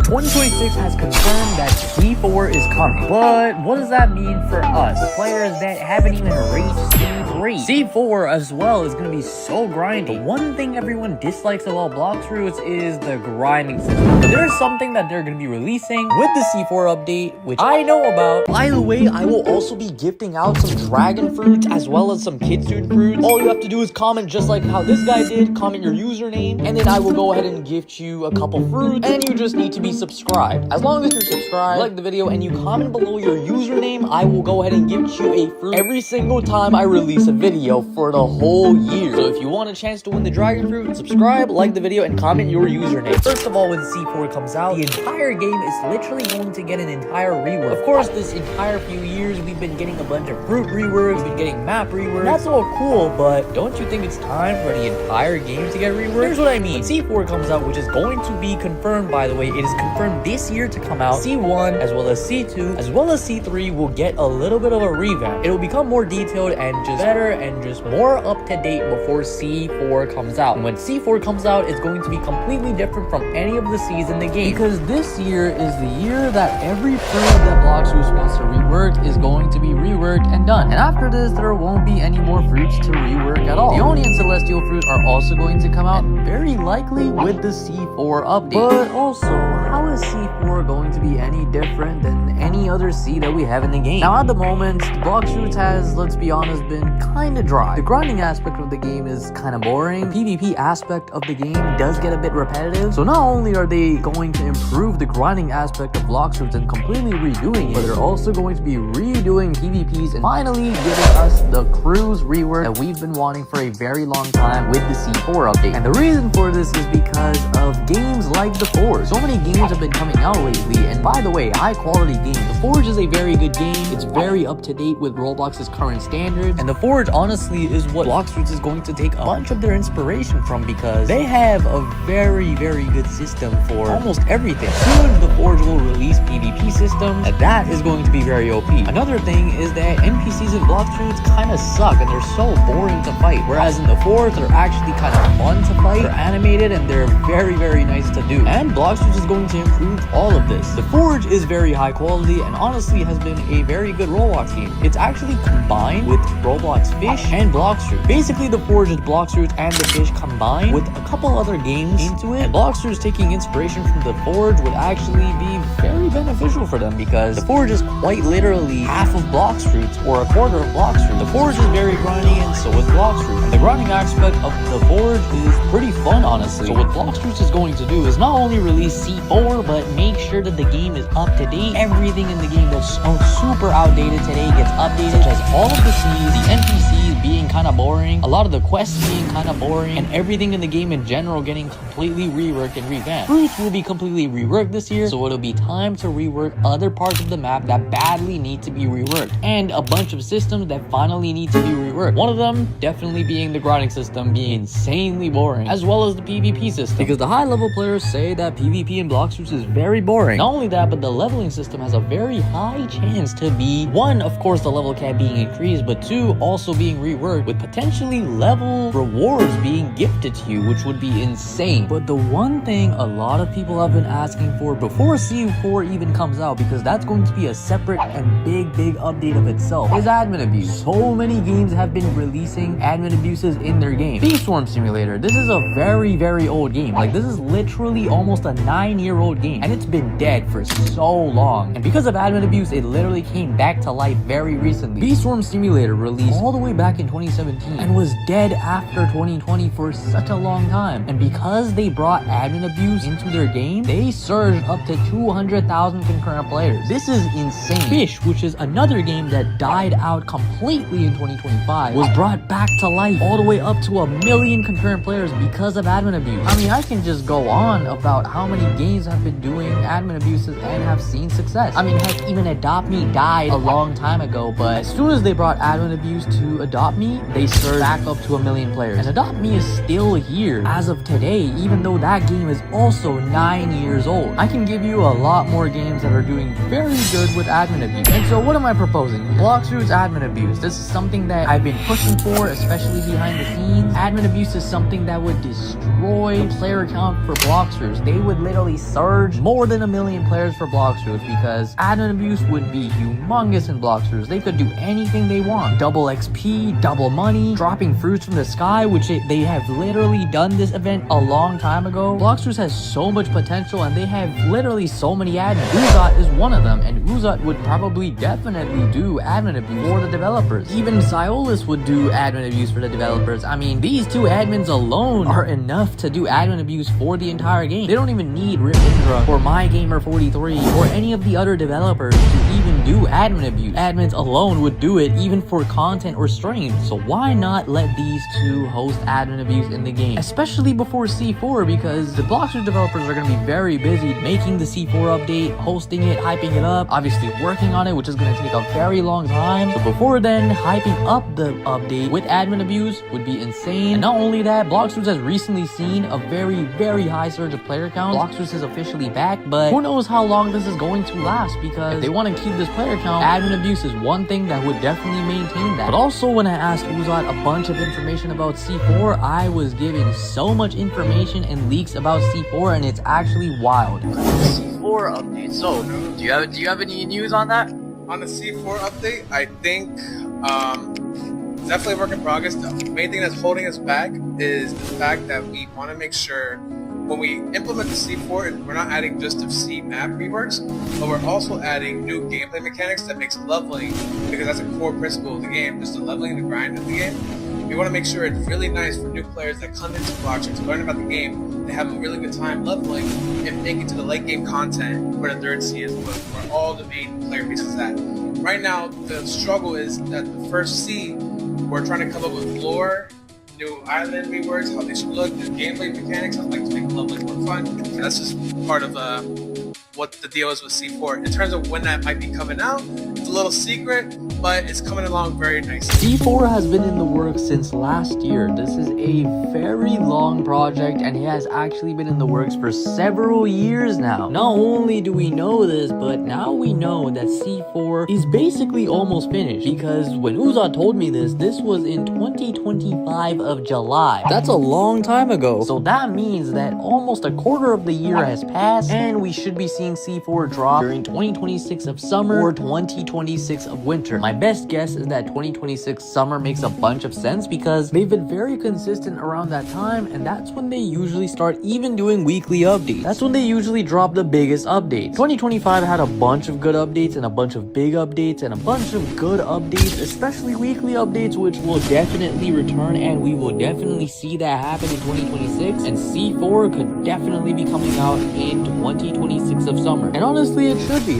2026 has confirmed that C4 is coming. But what does that mean for us, players that haven't even reached C3? C4 as well is going to be so grindy. The one thing everyone dislikes about Blox Fruits is the grinding system. But there's something that they're going to be releasing with the C4 update, which I know about. By the way, I will also be gifting out some dragon fruits as well as some Kitsune fruits. All you have to do is comment just like how this guy did. Comment your username, and then I will go ahead and gift you a couple fruits, and you just need to be subscribed. As long as you're subscribed, like the video, and you comment below your username, I will go ahead and gift you a fruit every single time I release a video for the whole year. So if you want a chance to win the dragon fruit, subscribe, like the video, and comment your username. First of all, when C4 comes out, the entire game is literally going to get an entire rework. Of course, this entire few years, we've been getting a bunch of fruit reworks, we've been getting map reworks. That's all cool, but don't you think it's time for the entire game to get reworked? Here's what I mean. When C4 comes out, which is going to be confirmed, by the way, it is confirmed this year to come out, C1 as well as C2 as well as C3 will get a little bit of a revamp. It will become more detailed and just better and just more up to date before C4 comes out. And when C4 comes out, it's going to be completely different from any of the C's in the game, because this year is the year that every fruit that Blox Fruits wants to rework is going to be reworked and done. And after this, there won't be any more fruits to rework at all. The Oni and Celestial fruit are also going to come out, very likely with the C4 update. But also, how is C4 going to be any different than any other C that we have in the game? Now, at the moment, Blox Fruits has, let's be honest, been kind of dry. The grinding aspect of the game is kind of boring. The PvP aspect of the game does get a bit repetitive. So not only are they going to improve the grinding aspect of Blox Fruits and completely redoing it, but they're also going to be redoing PvPs and finally giving us the cruise rework that we've been wanting for a very long time with the C4 update. And the reason for this is because of games like The Forge. So many games have been coming out lately, and by the way, high quality games. The Forge is a very good game. It's very up to date with Roblox's current standards, and The Forge honestly is what Blox Fruits is going to take a bunch of their inspiration from, because they have a very good system for almost everything. Soon The Forge will release PvP systems, and that is going to be very OP. Another thing is that NPCs in Blox Fruits kind of suck and they're so boring to fight, whereas in The Forge they're actually kind of fun to fight, they're animated, and they're very nice to do. And Blox Fruits is going to improve all of this. The Forge is very high quality and honestly has been a very good Roblox game. It's actually combined with Roblox Fish and Blox Fruits. Basically, The Forge is Blox Fruits and the Fish combined with a couple other games into it, and Blox Fruits taking inspiration from The Forge would actually be very beneficial for them, because The Forge is quite literally half of Blox Fruits or a quarter of Blox Fruits. The Forge is very grindy, and so is Blox Fruits. And the grinding aspect of The Forge is pretty fun, honestly. So what Blox Fruits is going to do is not only release C4, but make sure that the game is up to date. Everything in the game that's super outdated today gets updated, such as all of the C's, the NPCs being kind of boring, a lot of the quests being kind of boring, and everything in the game in general getting completely reworked and revamped. Fruits will be completely reworked this year, so it'll be time to rework other parts of the map that badly need to be reworked, and a bunch of systems that finally need to be reworked. One of them definitely being the grinding system being insanely boring, as well as the PvP system, because the high level players say that PvP in Blox Fruits is very boring. Not only that, but the leveling system has a very high chance to be, one, of course, the level cap being increased, but two, also being reworked with potentially level rewards being gifted to you, which would be insane. But the one thing a lot of people have been asking for before C4 even comes out, because that's going to be a separate and big update of itself, is admin abuse. So many games have been releasing admin abuses in their game. Swarm Simulator, this is a very old game. Like, this is literally almost a 9-year-old game, and it's been dead for so long, and because of admin abuse, it literally came back to life very recently. Swarm Simulator released all the way back in 2017 and was dead after 2020 for such a long time, and because they brought admin abuse into their game, they surged up to 200,000 concurrent players. This is insane. Fish, which is another game that died out completely in 2025, was brought back to life all the way up to 1 million concurrent players because of admin abuse. I mean, I can just go on about how many games have been doing admin abuses and have seen success. I mean, heck, even Adopt Me died a long time ago, but as soon as they brought admin abuse to Adopt Adopt Me, they surged back up to 1 million players. And Adopt Me is still here as of today, even though that game is also 9 years old. I can give you a lot more games that are doing very good with admin abuse. And so what am I proposing? Blox Fruits admin abuse. This is something that I've been pushing for, especially behind the scenes. Admin abuse is something that would destroy the player count for Blox Fruits. They would literally surge more than 1 million players for Blox Fruits because admin abuse would be humongous in Blox Fruits. They could do anything they want. Double XP, double money, dropping fruits from the sky, which they have literally done this event a long time ago. Blox Fruits has so much potential and they have literally so many admins. Uzot is one of them, and Uzot would probably definitely do admin abuse for the developers. Even Xiolis would do admin abuse for the developers. I mean, these two admins alone are enough to do admin abuse for the entire game. They don't even need Rip Indra or MyGamer43 or any of the other developers to even do admin abuse. Admins alone would do it even for content or streams. So why not let these two host admin abuse in the game? Especially before C4, because the Blox Fruits developers are going to be very busy making the C4 update, hosting it, hyping it up, obviously working on it, which is going to take a very long time. So before then, hyping up the update with admin abuse would be insane. And not only that, Blox Fruits has recently seen a very, very high surge of player count. Blox Fruits is officially back, but who knows how long this is going to last, because if they want to keep this player count, admin abuse is one thing that would definitely maintain that. But also, when I asked Uzot a bunch of information about C4, I was given so much information and leaks about C4, and it's actually wild. C4 update. So, do you have any news on that? On the C4 update, I think it's definitely a work in progress. The main thing that's holding us back is the fact that we want to make sure when we implement the C4, we're not adding just the C map reworks, but we're also adding new gameplay mechanics that makes leveling, because that's a core principle of the game, just the leveling and the grind of the game. We want to make sure it's really nice for new players that come into Blox Fruits to learn about the game. They have a really good time leveling and make it to the late game content where the third C is, where all the main player pieces is at. Right now, the struggle is that the first C, we're trying to come up with lore, new island reworks, how they should look, new gameplay mechanics. I'd like to make leveling more fun. So that's just part of what the deal is with C4. In terms of when that might be coming out, it's a little secret, but it's coming along very nicely. C4 has been in the works since last year. This is a very long project, and it has actually been in the works for several years now. Not only do we know this, but now we know that C4 is basically almost finished, because when Uzot told me this was in 2025 of July. That's a long time ago. So that means that almost a quarter of the year has passed, and we should be seeing C4 drop during 2026 of summer or 2026 of winter. My best guess is that 2026 summer makes a bunch of sense because they've been very consistent around that time, and that's when they usually start even doing weekly updates. That's when they usually drop the biggest updates. 2025 had a bunch of good updates and a bunch of big updates and a bunch of good updates, especially weekly updates, which will definitely return, and we will definitely see that happen in 2026. And C4 could definitely be coming out in 2026 of summer. And honestly, it should be.